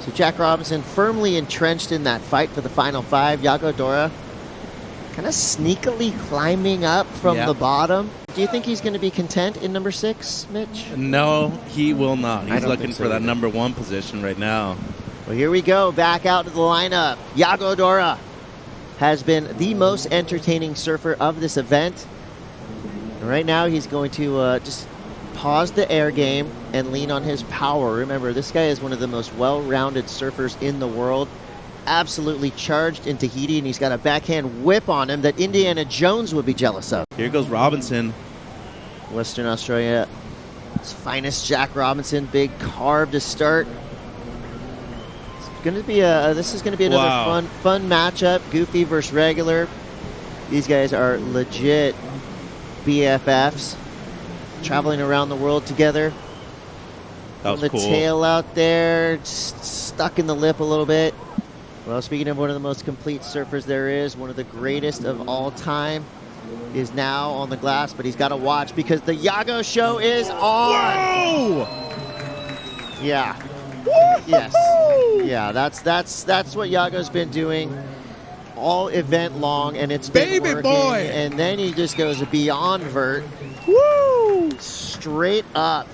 So Jack Robinson firmly entrenched in that fight for the final 5. Yago Dora kind of sneakily climbing up from the bottom. Do you think he's going to be content in number 6, Mitch? No, he will not. He's looking so for that either. number 1 position right now. Well, here we go. Back out to the lineup. Yago Dora has been the most entertaining surfer of this event. And right now he's going to just pause the air game and lean on his power. Remember, this guy is one of the most well-rounded surfers in the world. Absolutely charged in Tahiti, and he's got a backhand whip on him that Indiana Jones would be jealous of. Here goes Robinson. Western Australia's finest Jack Robinson. Big carve to start. Going to be this is going to be another fun matchup. Goofy versus regular. These guys are legit BFFs, traveling around the world together. That was the cool. tail out there, stuck in the lip a little bit. Well, speaking of one of the most complete surfers there is, one of the greatest of all time, is now on the glass, but he's got to watch because the Yago show is on. Whoa! Yeah. Yes. Yeah, that's what Yago's been doing all event long, and it's been Baby working. boy! And then he just goes beyond vert. Woo! Straight up.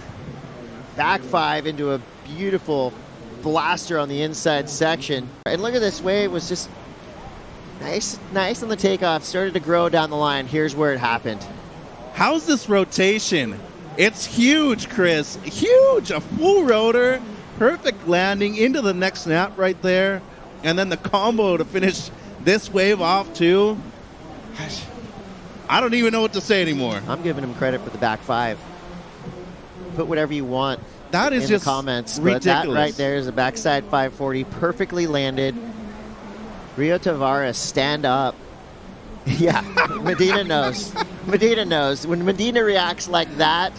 Back 5 into a beautiful blaster on the inside section. And look at this wave, was just nice on the takeoff. Started to grow down the line. Here's where it happened. How's this rotation? It's huge, Chris. Huge! A full rotor. Perfect landing into the next snap right there. And then the combo to finish this wave off, too. I don't even know what to say anymore. I'm giving him credit for the back 5. Put whatever you want That is in just the comments. ridiculous. But that right there is a backside 540. Perfectly landed. Rio Tavares, stand up. Yeah, Medina knows. Medina knows. When Medina reacts like that.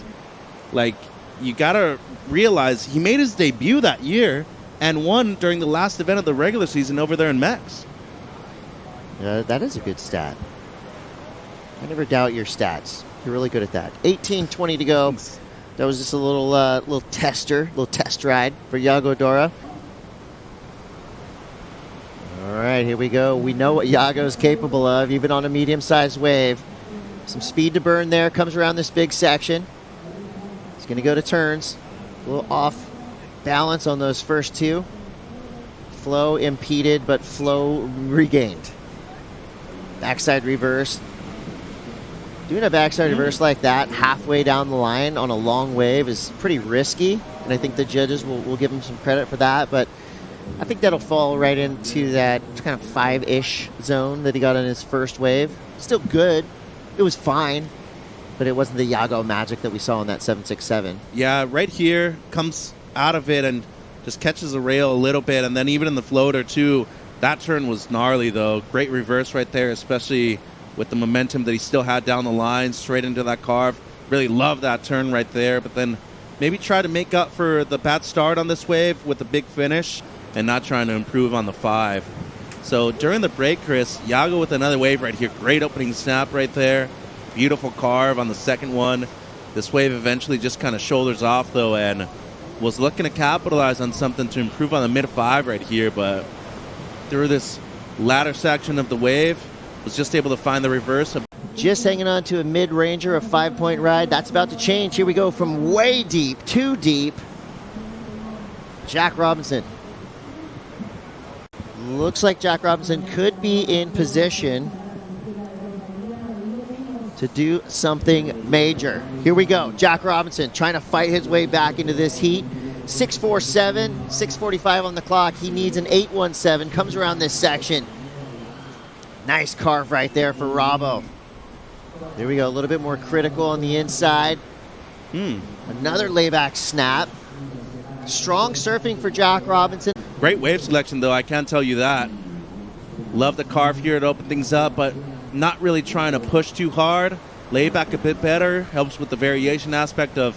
Like, you got to realize he made his debut that year and won during the last event of the regular season over there in Mex. That is a good stat. I never doubt your stats. You're really good at that. 18:20 to go. That was just a little test ride for Yago Dora. All right, here we go. We know what Yago's capable of, even on a medium-sized wave. Some speed to burn there. Comes around this big section. He's going to go to turns. A little off balance on those first 2. Flow impeded, but flow regained. Backside reverse. Doing a backside reverse like that halfway down the line on a long wave is pretty risky, and I think the judges will give him some credit for that, but I think that'll fall right into that kind of 5-ish zone that he got in his first wave. Still good. It was fine, but it wasn't the Yago magic that we saw in that 767. Yeah, right here, comes out of it and just catches the rail a little bit, and then even in the floater, too. That turn was gnarly, though. Great reverse right there, especially with the momentum that he still had down the line, straight into that carve. Really love that turn right there, but then maybe try to make up for the bad start on this wave with a big finish and not trying to improve on the 5. So during the break, Chris, Yago with another wave right here. Great opening snap right there. Beautiful carve on the second one. This wave eventually just kind of shoulders off, though, and was looking to capitalize on something to improve on the mid-5 right here, but through this latter section of the wave, was just able to find the reverse. Just hanging on to a mid-ranger, a 5-point ride. That's about to change. Here we go from way deep, too deep. Jack Robinson. Looks like Jack Robinson could be in position to do something major. Here we go. Jack Robinson trying to fight his way back into this heat. 6:47, 6:45 on the clock. He needs an 8:17. Comes around this section. Nice carve right there for Robbo. There we go. A little bit more critical on the inside. Another layback snap. Strong surfing for Jack Robinson. Great wave selection, though. I can't tell you that. Love the carve here to open things up, but not really trying to push too hard. Layback a bit better. Helps with the variation aspect of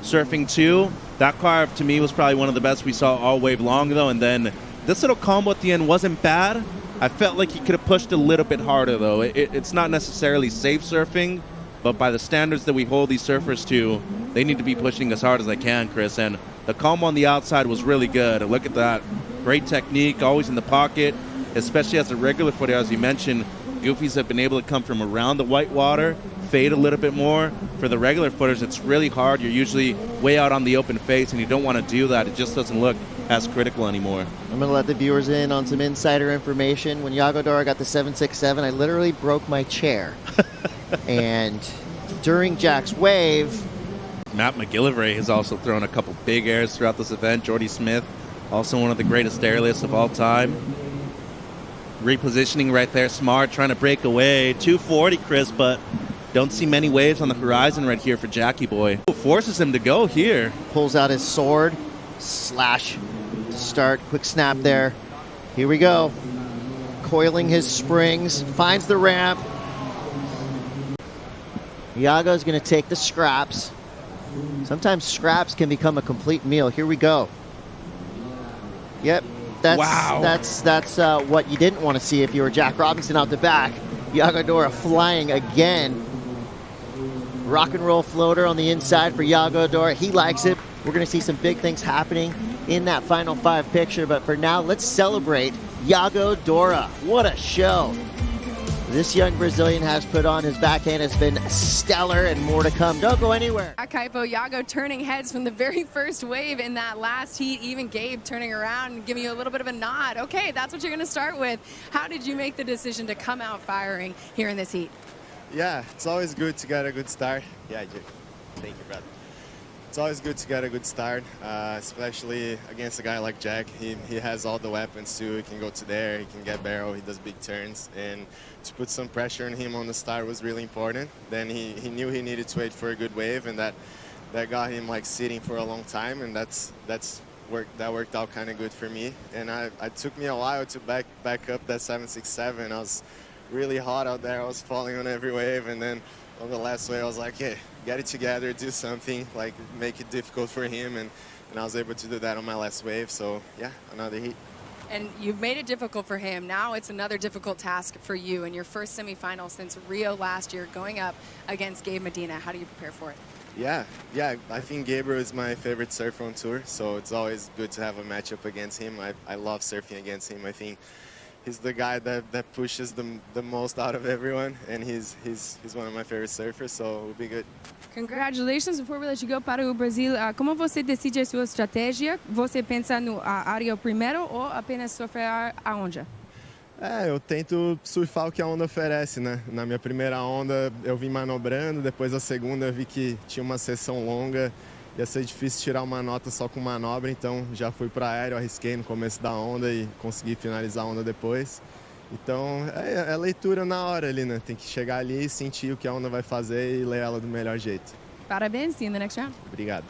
surfing, too. That carve, to me, was probably one of the best we saw all wave long, though. And then this little combo at the end wasn't bad. I felt like he could have pushed a little bit harder, though. It's not necessarily safe surfing, but by the standards that we hold these surfers to, they need to be pushing as hard as they can, Chris. And the combo on the outside was really good. Look at that. Great technique, always in the pocket, especially as a regular footer, as you mentioned. Goofies have been able to come from around the whitewater, fade a little bit more. For the regular footers, it's really hard. You're usually way out on the open face, and you don't want to do that. It just doesn't look as critical anymore. I'm going to let the viewers in on some insider information. When Yago Dora got the 767, I literally broke my chair. And during Jack's wave, Matt McGillivray has also thrown a couple big airs throughout this event. Jordy Smith, also one of the greatest airlifts of all time. Repositioning right there, smart, trying to break away. 240, Chris, but don't see many waves on the horizon right here for Jackie Boy. Forces him to go here. pulls out his sword, slash, start, quick snap there. Here we go. Coiling his springs, finds the ramp. Yago's going to take the scraps. Sometimes scraps can become a complete meal. Here we go. Yep, that's what you didn't want to see if you were J.Robinson out the back. Yago Dora flying again. Rock and roll floater on the inside for Yago Dora. He likes it. We're going to see some big things happening in that final five picture. But for now, let's celebrate Yago Dora. What a show. This young Brazilian has put on. His backhand has been stellar, and more to come. Don't go anywhere. Kaipo, Yago turning heads from the very first wave in that last heat. Even Gabe turning around and giving you a little bit of a nod. Okay, that's what you're going to start with. How did you make the decision to come out firing here in this heat? Yeah, it's always good to get a good start. Yeah, thank you, brother. It's always good to get a good start, especially against a guy like Jack. He has all the weapons too. He can go to there, he can get barrel, he does big turns, and to put some pressure on him on the start was really important. Then he knew he needed to wait for a good wave, and that got him like sitting for a long time, and that worked out kind of good for me. And it took me a while to back up that 767. I was really hot out there. I was falling on every wave, and then on the last wave I was like, hey, get it together, do something, like make it difficult for him, and I was able to do that on my last wave. So yeah, another heat. And you've made it difficult for him. Now it's another difficult task for you in your first semifinal since Rio last year, going up against Gabe Medina. How do you prepare for it? Yeah, I think Gabriel is my favorite surfer on tour, so it's always good to have a matchup against him. I love surfing against him. I think he's the guy that pushes the most out of everyone, and he's one of my favorite surfers, so it'll be good. Congratulations. Before we let you go para o Brasil, como você decide a sua estratégia? Você pensa no área primeiro ou apenas surfar a onda? Eu tento surfar o que a onda oferece, né? Na minha primeira onda eu vim manobrando, depois a segunda eu vi que tinha uma seção longa, ia ser difícil tirar uma nota só com manobra, então já fui para aéreo, arrisquei no começo da onda e consegui finalizar a onda depois. Então é leitura na hora ali, né? Tem que chegar ali, sentir o que a onda vai fazer e ler ela do melhor jeito. Parabéns, see you in the next round. Obrigado.